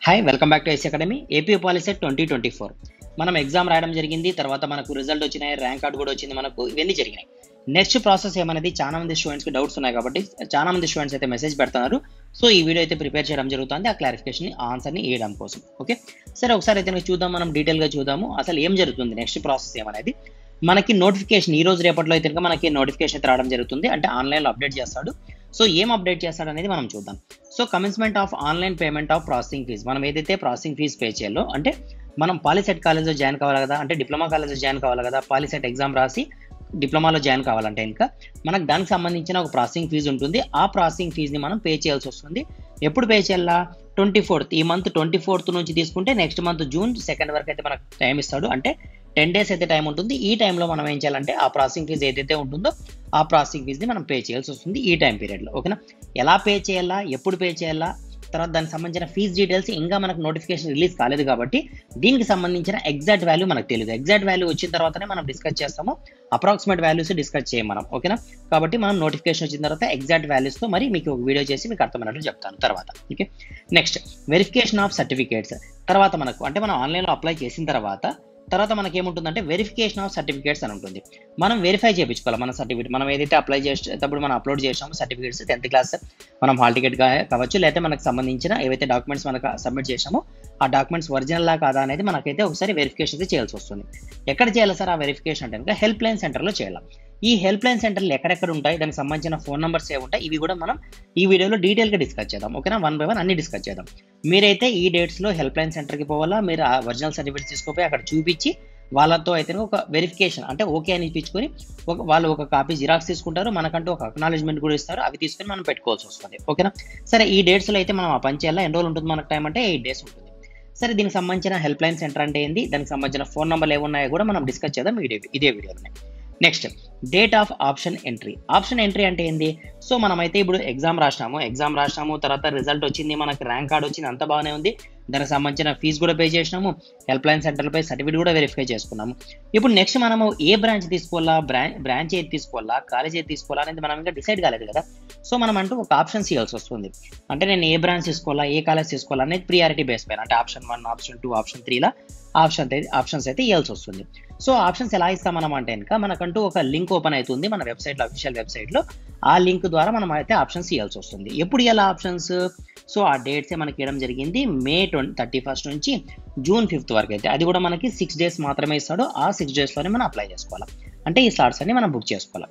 Hi welcome back to S academy AP POLYCET 2024 మనం exam రాయడం జరిగింది. తర్వాత మనకు రిజల్ట్ వచ్చినాయి, ర్యాంక్ కార్డ్ కూడా వచ్చింది, మనకు ఇవన్నీ జరిగినాయి. నెక్స్ట్ ప్రాసెస్ ఏమనేది చాలా మంది స్టూడెంట్స్కి డౌట్స్ ఉన్నాయి కాబట్టి చాలా మంది స్టూడెంట్స్ అయితే మెసేజ్ పెడుతున్నారు. సో ఈ వీడియో అయితే ప్రిపేర్ చేయడం జరుగుతుంది ఆ క్లారిఫికేషన్ ఆన్సర్ని ఇవ్వడం కోసం. ఓకే సరే, ఒకసారి అయితే చూద్దాం, మనం డీటెయిల్గా చూద్దాము అసలు ఏం జరుగుతుంది, నెక్స్ట్ ప్రాసెస్ ఏమనేది. మనకి నోటిఫికేషన్ ఈ రోజు రేపట్లో అయితే మనకి నోటిఫికేషన్ అయితే రావడం జరుగుతుంది, అంటే ఆన్లైన్లో అప్డేట్ చేస్తాడు. సో ఏం అప్డేట్ చేస్తాడు అనేది మనం చూద్దాం. So commencement of online payment of processing fees, మనం ఏదైతే ప్రాసెసింగ్ ఫీజ్ పే చేయాలో, అంటే మనం పాలిసెట్ కాలేజ్లో జాయిన్ కావాలి కదా, అంటే డిప్లొమా కాలేజ్లో జాయిన్ కావాలి కదా, పాలిసెట్ ఎగ్జామ్ రాసి డిప్లొమాలో జాయిన్ కావాలంటే ఇంకా మనకు దానికి సంబంధించిన ఒక ప్రాసెసింగ్ ఫీజు ఉంటుంది. ఆ ప్రాసెసింగ్ ఫీజ్ని మనం పే చేయాల్సి వస్తుంది. ఎప్పుడు పే చేయాలా? 24th, ఈ మంత్ 24th నుంచి తీసుకుంటే నెక్స్ట్ మంత్ జూన్ 2 వరకు అయితే మనకు టైం ఇస్తాడు, అంటే 10 days అయితే టైం ఉంటుంది. ఈ టైంలో మనం ఏం చేయాలంటే ఆ ప్రాసెసింగ్ ఫీజు ఏదైతే ఉంటుందో ఆ ప్రాసెసింగ్ ఫీజ్ని మనం పే చేయాల్సి వస్తుంది ఈ టైం పీరియడ్లో. ఓకేనా, ఎలా పే చేయాలా, ఎప్పుడు పే చేయాలా, తర్వాత దానికి సంబంధించిన ఫీజ్ డీటెయిల్స్ ఇంకా మనకు నోటిఫికేషన్ రిలీజ్ కాలేదు కాబట్టి దీనికి సంబంధించిన ఎగ్జాక్ట్ వాల్యూ మనకు తెలియదు. ఎగ్జాక్ట్ వాల్యూ వచ్చిన తర్వాతనే మనం డిస్కస్ చేస్తాము, అప్రాక్సిమేట్ వాల్యూస్ డిస్కస్ చేయం మనం. ఓకేనా, కాబట్టి మనం నోటిఫికేషన్ వచ్చిన తర్వాత ఎగ్జాక్ట్ వాల్యూస్తో మరి మీకు ఒక వీడియో చేసి మీకు అర్థమైనట్లు చెప్తాను తర్వాత. Okay, next verification of certificates. తర్వాత మనకు అంటే మనం ఆన్లైన్లో అప్లై చేసిన తర్వాత మనకి ఏముంటుందంటే వెరిఫికేషన్ ఆఫ్ సర్టిఫికేట్స్ అని ఉంటుంది. మనం వెరిఫై చేయించుకోవాలి మన సర్టిఫికేట్, మనం ఏదైతే అప్లై చేసేటప్పుడు మనం అప్లోడ్ చేసామో సర్టిఫికేట్స్, 10th క్లాస్ మనం హాల్ టికెట్ కావచ్చు, లేకపోతే మనకు సంబంధించిన ఏవైతే డాక్యుమెంట్స్ మనకు సబ్మిట్ చేసామో ఆ డాక్యుమెంట్స్ ఒరిజినల్లా కాదా అనేది మనకైతే ఒకసారి వెరిఫికేషన్ అయితే చేయాల్సి వస్తుంది. ఎక్కడ చేయాలి సార్ ఆ వెరిఫికేషన్ అంటే కనుక హెల్ప్ లైన్ సెంటర్లో చేయాలి. ఈ హెల్ప్ లైన్ సెంటర్లు ఎక్కడెక్కడ ఉంటాయి, దానికి సంబంధించిన ఫోన్ నెంబర్స్ ఏ ఉంటాయి, ఇవి కూడా మనం ఈ వీడియోలో డీటెయిల్గా డిస్కస్ చేద్దాం. ఓకేనా, 1 by 1 అన్ని డిస్కస్ చేద్దాం. మీరైతే ఈ డేట్స్లో హెల్ప్ లైన్ సెంటర్కి పోవాలా, మీరు ఆ ఒరిజినల్ సర్టిఫికేట్స్ తీసుకుపోయి అక్కడ చూపించి వాళ్ళతో అయితే ఒక వెరిఫికేషన్ అంటే ఓకే అని ఇప్పించుకొని వాళ్ళు ఒక కాపీ జిరాక్స్ తీసుకుంటారు, మనకంటూ ఒక అక్నాలెడ్జ్మెంట్ కూడా ఇస్తారు, అవి తీసుకొని మనం పెట్టుకోవాల్సి వస్తుంది. ఓకేనా, సరే ఈ డేట్స్లో అయితే మనం ఆ పని చేయాలా, ఎన్ని రోజులు ఉంటుంది మనకు టైం అంటే 8 days ఉంటుంది. సరే, దీనికి సంబంధించిన హెల్ప్ లైన్ సెంటర్ అంటే ఏంది, దానికి సంబంధించిన ఫోన్ నెంబర్లు ఏమున్నాయో కూడా మనం డిస్కస్ చేద్దాం ఇదే వీడియోలోనే. Next date of option entry. Option entry అంటే ఏంది? సో మనమైతే ఇప్పుడు ఎగ్జామ్ రాసినాము, తర్వాత రిజల్ట్ వచ్చింది, మనకి ర్యాంక్ కార్డ్ వచ్చింది, అంత బాగానే ఉంది, దానికి సంబంధించిన ఫీజు కూడా పే చేసినాము, హెల్ప్ లైన్ సెంటర్పై సర్టిఫికేట్ కూడా వెరిఫై చేసుకున్నాము. ఇప్పుడు నెక్స్ట్ మనము ఏ బ్రాంచ్ తీసుకోవాలా, బ్రాంచ్ ఏది తీసుకోవాలా, కాలేజ్ ఏది తీసుకోవాలా అనేది మనం ఇంకా డిసైడ్ కాలేదు కదా. సో మనం అంటూ ఒక ఆప్షన్స్ ఇవ్వాల్సి వస్తుంది, అంటే నేను ఏ బ్రాంచ్ తీసుకోవాలా, ఏ కాలేజ్ తీసుకోవాలా అనేది ప్రియారిటీ బేస్ పైన, అంటే ఆప్షన్ 1, ఆప్షన్ 2, ఆప్షన్ 3లా ఆప్షన్స్ అయితే ఇవ్వాల్సి వస్తుంది. సో ఆప్షన్స్ ఎలా ఇస్తాం మనం అంటే కనుక మనకంటూ ఒక లింక్ ఓపెన్ అవుతుంది మన వెబ్సైట్లో, అఫీషియల్ వెబ్సైట్లో. ఆ లింక్ ద్వారా మనం అయితే ఆప్షన్స్ ఇవ్వాల్సి వస్తుంది. ఎప్పుడు ఇవ్వాలి ఆప్షన్స్? సో ఆ డేట్సే మనకి ఇవ్వడం జరిగింది, మే 31st నుంచి జూన్ 5th వరకు అయితే. అది కూడా మనకి 6 days మాత్రమే ఇస్తాడు. ఆ 6 daysలోనే మనం అప్లై చేసుకోవాలి, అంటే ఈ స్లాట్స్ అన్ని మనం బుక్ చేసుకోవాలి.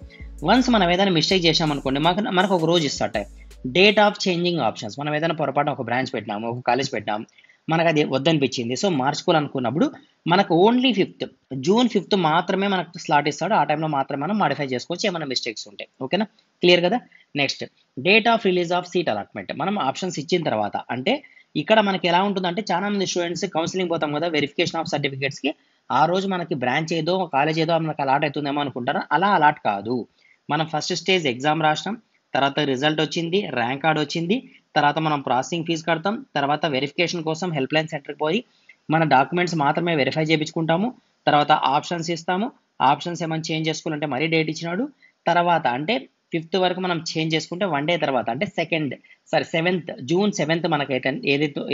వన్స్ మనం ఏదైనా మిస్టేక్ చేసామనుకోండి, మనకు ఒక రోజు ఇస్తాట డేట్ ఆఫ్ చేంజింగ్ ఆప్షన్స్. మనం ఏదైనా పొరపాటు ఒక బ్రాంచ్ పెట్టినాము, ఒక కాలేజ్ పెట్టినాము, మనకు అది వద్దనిపించింది, సో మార్చుకోవాలనుకున్నప్పుడు మనకు ఓన్లీ జూన్ 5th మాత్రమే మనకు స్లాట్ ఇస్తాడు. ఆ టైంలో మాత్రమే మనం మాడిఫై చేసుకోవచ్చు ఏమైనా మిస్టేక్స్ ఉంటాయి. ఓకేనా, క్లియర్ కదా. Next date of release of seat allotment. మనం ఆప్షన్స్ ఇచ్చిన తర్వాత అంటే ఇక్కడ మనకి ఎలా ఉంటుందంటే చాలా మంది స్టూడెంట్స్ కౌన్సిలింగ్ పోతాం కదా వెరిఫికేషన్ ఆఫ్ సర్టిఫికేట్స్కి, ఆ రోజు మనకి బ్రాంచ్ ఏదో కాలేజ్ ఏదో మనకు అలాట్ అవుతుందేమో అనుకుంటారు. అలా అలాట్ కాదు. మనం ఫస్ట్ స్టేజ్ ఎగ్జామ్ రాసినాం, తర్వాత రిజల్ట్ వచ్చింది, ర్యాంక్ కార్డ్ వచ్చింది, తర్వాత మనం ప్రాసెసింగ్ ఫీజు కడతాం, తర్వాత వెరిఫికేషన్ కోసం హెల్ప్ లైన్ సెంటర్కి పోయి మన డాక్యుమెంట్స్ మాత్రమే వెరిఫై చేయించుకుంటాము, తర్వాత ఆప్షన్స్ ఇస్తాము. ఆప్షన్స్ ఏమైనా చేంజ్ చేసుకోవాలంటే మరీ డేట్ ఇచ్చినాడు. తర్వాత అంటే 5th వరకు మనం చేంజ్ చేసుకుంటే 1 day తర్వాత అంటే జూన్ 7th మనకైతే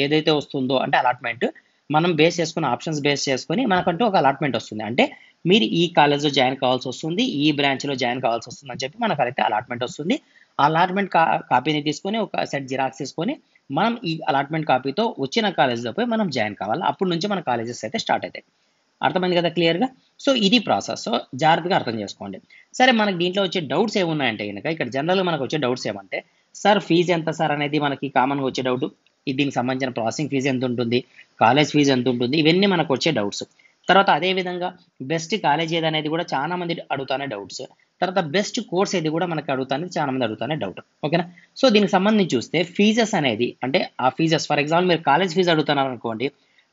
ఏదైతే వస్తుందో అంటే అలాట్మెంట్ మనం బేస్ చేసుకుని ఆప్షన్స్ బేస్ చేసుకొని మనకంటూ ఒక అలాట్మెంట్ వస్తుంది. అంటే మీరు ఈ కాలేజ్లో జాయిన్ కావాల్సి వస్తుంది, ఈ బ్రాంచ్లో జాయిన్ కావాల్సి వస్తుంది అని చెప్పి మనకు అయితే అలాట్మెంట్ వస్తుంది. ఆ అలాట్మెంట్ కాపీని తీసుకొని ఒక సెట్ జిరాక్స్ తీసుకొని మనం ఈ అలాట్మెంట్ కాపీతో వచ్చిన కాలేజ్లో పోయి మనం జాయిన్ కావాలి. అప్పటి నుంచి మన కాలేజెస్ అయితే స్టార్ట్ అవుతాయి. అర్థమైంది కదా క్లియర్గా. సో ఇది ప్రాసెస్, సో జాగ్రత్తగా అర్థం చేసుకోండి. సరే, మనకి దీంట్లో వచ్చే డౌట్స్ ఏమున్నాయంటే కనుక ఇక్కడ జనరల్గా మనకు వచ్చే డౌట్స్ ఏమంటే సార్ ఫీజు ఎంత సార్ అనేది మనకి కామన్గా వచ్చే డౌట్. దీనికి సంబంధించిన ప్రాసెసింగ్ ఫీజు ఎంత ఉంటుంది, కాలేజ్ ఫీజు ఎంత ఉంటుంది, ఇవన్నీ మనకు వచ్చే డౌట్స్. తర్వాత అదేవిధంగా బెస్ట్ కాలేజ్ ఏది అనేది కూడా చాలా మంది అడుగుతానే డౌట్స్. తర్వాత బెస్ట్ కోర్స్ ఏది కూడా మనకి అడుగుతానే చాలా మంది అడుగుతానే డౌట్. ఓకేనా, సో దీనికి సంబంధించి చూస్తే ఫీజెస్ అనేది అంటే ఆ ఫీజెస్ ఫర్ ఎగ్జాంపుల్ మీరు కాలేజ్ ఫీజు అడుగుతున్నారు అనుకోండి,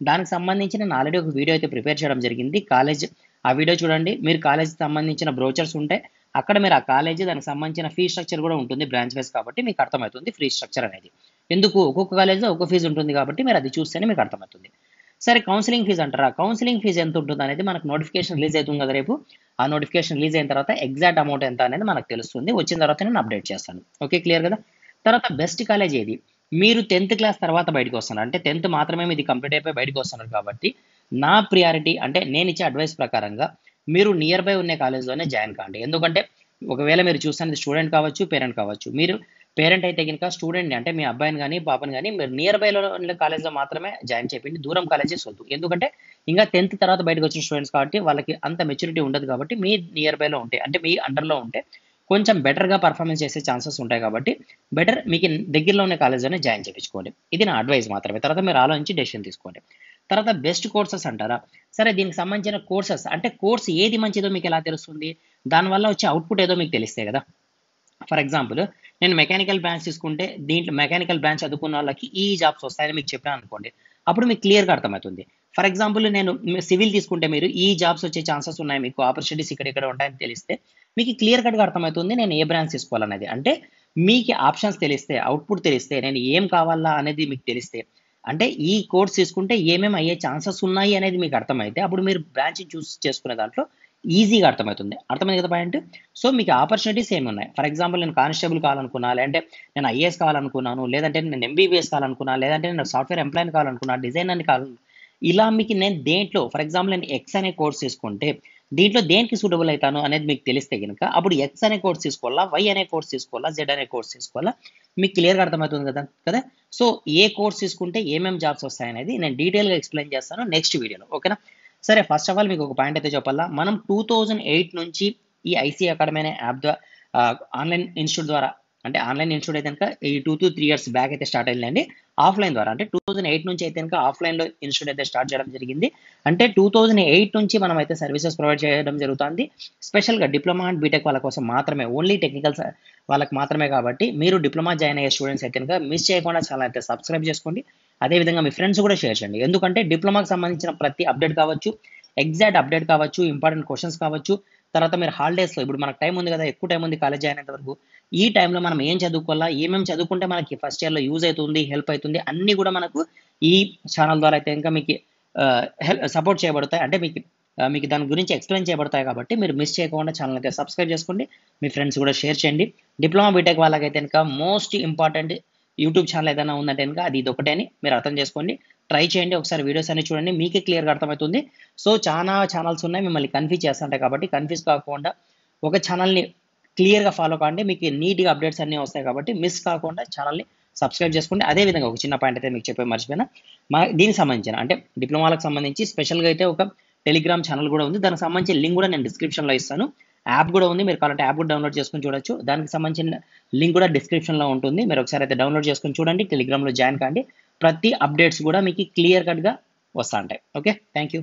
దానికి సంబంధించి నేను ఆల్రెడీ ఒక వీడియో అయితే ప్రిపేర్ చేయడం జరిగింది. కాలేజ్ ఆ వీడియో చూడండి. మీరు కాలేజ్ సంబంధించిన బ్రోచర్స్ ఉంటే అక్కడ మీరు ఆ కాలేజీ దానికి సంబంధించిన ఫీ స్ట్రక్చర్ కూడా ఉంటుంది బ్రాంచ్ వైజ్, కాబట్టి మీకు అర్థమవుతుంది ఫీ స్ట్రక్చర్ అనేది. ఎందుకు ఒక్కొక్క కాలేజ్లో ఒక్కొక్క ఫీజు ఉంటుంది కాబట్టి మీరు అది చూస్తేనే మీకు అర్థమవుతుంది. సరే, కౌన్సిలింగ్ ఫీజు అంటారా, కౌన్సిలింగ్ ఫీజు ఎంత ఉంటుంది అనేది మనకు నోటిఫికేషన్ రిలీజ్ అవుతుంది కదా రేపు. ఆ నోటిఫికేషన్ రిలీజ్ అయిన తర్వాత ఎగ్జాక్ట్ అమౌంట్ ఎంత అనేది మనకు తెలుస్తుంది. వచ్చిన తర్వాత నేను అప్డేట్ చేస్తాను. ఓకే, క్లియర్ కదా. తర్వాత బెస్ట్ కాలేజ్ ఏది, మీరు 10th క్లాస్ తర్వాత బయటకు వస్తున్నారు, అంటే 10th మాత్రమే మీది కంప్లీట్ అయిపోయి బయటకు వస్తున్నారు కాబట్టి నా ప్రియారిటీ అంటే నేను ఇచ్చే అడ్వైస్ ప్రకారంగా మీరు నియర్ బై ఉన్న కాలేజ్లోనే జాయిన్ కాండి. ఎందుకంటే ఒకవేళ మీరు చూస్తున్నది స్టూడెంట్ కావచ్చు, పేరెంట్ కావచ్చు. మీరు పేరెంట్ అయితే కనుక స్టూడెంట్ని అంటే మీ అబ్బాయిని కానీ పాపని కానీ మీరు నియర్ బైలో ఉన్న కాలేజ్లో మాత్రమే జాయిన్ చేయండి, దూరం కాలేజెస్ వద్దు. ఎందుకంటే ఇంకా 10th తర్వాత బయటకు వచ్చిన స్టూడెంట్స్ కాబట్టి వాళ్ళకి అంత మెచ్యూరిటీ ఉండదు కాబట్టి మీ నియర్ బైలో ఉంటే అంటే మీ అండర్లో ఉంటే కొంచెం బెటర్గా పర్ఫార్మెన్స్ చేసే ఛాన్సెస్ ఉంటాయి కాబట్టి బెటర్ మీకు దగ్గరలో ఉన్న కాలేజ్లోనే జాయిన్ చేయించుకోండి. ఇది నా అడ్వైస్ మాత్రమే. తర్వాత మీరు ఆలోచించి డెసిషన్ తీసుకోండి. తర్వాత బెస్ట్ కోర్సెస్ అంటారా, సరే దీనికి సంబంధించిన కోర్సెస్ అంటే కోర్స్ ఏది మంచిదో మీకు ఎలా తెలుస్తుంది, దానివల్ల వచ్చే అవుట్పుట్ ఏదో మీకు తెలిస్తే కదా. ఫర్ ఎగ్జాంపుల్ నేను మెకానికల్ బ్రాంచ్ తీసుకుంటే దీంట్లో మెకానికల్ బ్రాంచ్ చదువుకున్న వాళ్ళకి ఈ జాబ్స్ వస్తాయని మీకు చెప్పాను అనుకోండి, అప్పుడు మీకు క్లియర్గా అర్థమవుతుంది. ఫర్ ఎగ్జాంపుల్ నేను సివిల్ తీసుకుంటే మీరు ఈ జాబ్స్ వచ్చే ఛాన్సెస్ ఉన్నాయి, మీకు ఆపర్చునిటీస్ ఇక్కడ ఉంటాయని తెలిస్తే మీకు క్లియర్ కట్గా అర్థమవుతుంది నేను ఏ బ్రాంచ్ తీసుకోవాలనేది. అంటే మీకు ఆప్షన్స్ తెలిస్తే, అవుట్పుట్ తెలిస్తే, నేను ఏం కావాలా అనేది మీకు తెలిస్తే, అంటే ఈ కోర్స్ తీసుకుంటే ఏమేమి అయ్యే ఛాన్సెస్ ఉన్నాయి అనేది మీకు అర్థమైతే అప్పుడు మీరు బ్రాంచ్ చూస్ చేసుకునే దాంట్లో ఈజీగా అర్థమవుతుంది. అర్థమైంది కదా పాయింట్. సో మీకు ఆపర్చునిటీస్ ఏమి ఉన్నాయి, ఫర్ ఎగ్జాంపుల్ నేను కానిస్టేబుల్ కావాలనుకున్నా, లేదంటే నేను ఐఏఎస్ కావాలనుకున్నాను, లేదంటే నేను ఎంబీబీఎస్ కావాలనుకున్నా, లేదంటే నేను సాఫ్ట్వేర్ ఎంప్లాయీని కావాలనుకున్నా, డిజైనర్ని కావాలి, ఇలా మీకు నేను దేంట్లో ఫర్ ఎగ్జాంపుల్ నేను ఎక్స్ అనే కోర్స్ తీసుకుంటే దీంట్లో దేనికి సూటబుల్ అవుతాను అనేది మీకు తెలిస్తే కనుక అప్పుడు ఎక్స్ అనే కోర్స్ తీసుకోవాలా, వై అనే కోర్స్ తీసుకోవాలా, జెడ్ అనే కోర్స్ తీసుకోవాలా మీకు క్లియర్గా అర్థమవుతుంది కదా. సో ఏ కోర్స్ తీసుకుంటే ఏమేమి జాబ్స్ వస్తాయనేది నేను డీటెయిల్గా ఎక్స్ప్లెయిన్ చేస్తాను నెక్స్ట్ వీడియోలో, ఓకేనా. సరే ఫస్ట్ ఆఫ్ ఆల్ మీకు ఒక పాయింట్ అయితే చెప్పాలా, మనం 2008 నుంచి ఈ ఐసీ అకాడమీ అనే యాప్ ద్వారా ఆన్లైన్ ఇన్స్టిట్యూట్ ద్వారా, అంటే ఆన్లైన్ ఇన్స్టిట్యూట్ అయితే కనుక ఈ 2 to 3 years బ్యాక్ అయితే స్టార్ట్ అయిందండి. ఆఫ్లైన్ ద్వారా అంటే 2008 నుంచి అయితే కనుక ఆఫ్లైన్లో ఇన్స్టిట్యూట్ అయితే స్టార్ట్ చేయడం జరిగింది. అంటే 2008 నుంచి మనం అయితే సర్వీసెస్ ప్రొవైడ్ చేయడం జరుగుతుంది. స్పెషల్గా డిప్లొమా అండ్ బీటెక్ వాళ్ళ కోసం మాత్రమే, ఓన్లీ టెక్నికల్స్ వాళ్ళకి మాత్రమే. కాబట్టి మీరు డిప్లొమా జాయిన్ అయ్యే స్టూడెంట్స్ అయితే కనుక మిస్ చేయకుండా ఛానల్ అయితే సబ్స్క్రైబ్ చేసుకోండి. అదేవిధంగా మీ ఫ్రెండ్స్ కూడా షేర్ చేయండి. ఎందుకంటే డిప్లొమాకి సంబంధించిన ప్రతి అప్డేట్ కావచ్చు, ఎగ్జాక్ట్ అప్డేట్ కావచ్చు, ఇంపార్టెంట్ క్వశ్చన్స్ కావచ్చు, తర్వాత మీరు హాలిడేస్లో ఇప్పుడు మనకు టైం ఉంది కదా, ఎక్కువ టైం ఉంది కాలేజ్ అయినంత వరకు, ఈ టైంలో మనం ఏం చదువుకోవాలా, ఏమేమి చదువుకుంటే మనకి ఫస్ట్ ఇయర్లో యూజ్ అవుతుంది, హెల్ప్ అవుతుంది, అన్నీ కూడా మనకు ఈ ఛానల్ ద్వారా అయితే ఇంకా మీకు సపోర్ట్ చేయబడతాయి. అంటే మీకు దాని గురించి ఎక్స్ప్లెయిన్ చేయబడతాయి. కాబట్టి మీరు మిస్ చేయకుండా ఛానల్ అయితే సబ్స్క్రైబ్ చేసుకోండి, మీ ఫ్రెండ్స్ కూడా షేర్ చేయండి. డిప్లొమా బీటెక్ వాళ్ళకైతే ఇంకా మోస్ట్ ఇంపార్టెంట్ యూట్యూబ్ ఛానల్ ఏదైనా ఉందంటే కనుక అది ఇదొకటే అని మీరు అర్థం చేసుకోండి. ట్రై చేయండి, ఒకసారి వీడియోస్ అన్ని చూడండి, మీకే క్లియర్గా అర్థమవుతుంది. సో చాలా ఛానల్స్ ఉన్నాయి, మిమ్మల్ని కన్ఫ్యూజ్ చేస్తుంటాయి. కాబట్టి కన్ఫ్యూజ్ కాకుండా ఒక ఛానల్ని క్లియర్గా ఫాలో కాండి, మీకు నీట్గా అప్డేట్స్ అన్నీ వస్తాయి. కాబట్టి మిస్ కాకుండా ఛానల్ని సబ్స్క్రైబ్ చేసుకోండి. అదేవిధంగా ఒక చిన్న పాయింట్ అయితే మీకు చెప్పే మర్చిపోయినా, దీనికి సంబంధించిన అంటే డిప్లొమాలకు సంబంధించి స్పెషల్గా అయితే ఒక టెలిగ్రామ్ ఛానల్ కూడా ఉంది. దానికి సంబంధించిన లింక్ కూడా నేను డిస్క్రిప్షన్లో ఇస్తాను. యాప్ కూడా ఉంది, మీరు కావాలంటే యాప్ కూడా డౌన్లోడ్ చేసుకొని చూడొచ్చు. దానికి సంబంధించిన లింక్ కూడా డిస్క్రిప్షన్లో ఉంటుంది. మీరు ఒకసారి అయితే డౌన్లోడ్ చేసుకొని చూడండి, టెలిగ్రామ్లో జాయిన్ కాండి. ప్రతి అప్డేట్స్ కూడా మీకు క్లియర్ కట్గా వస్తూ ఉంటాయి. Okay, thank you.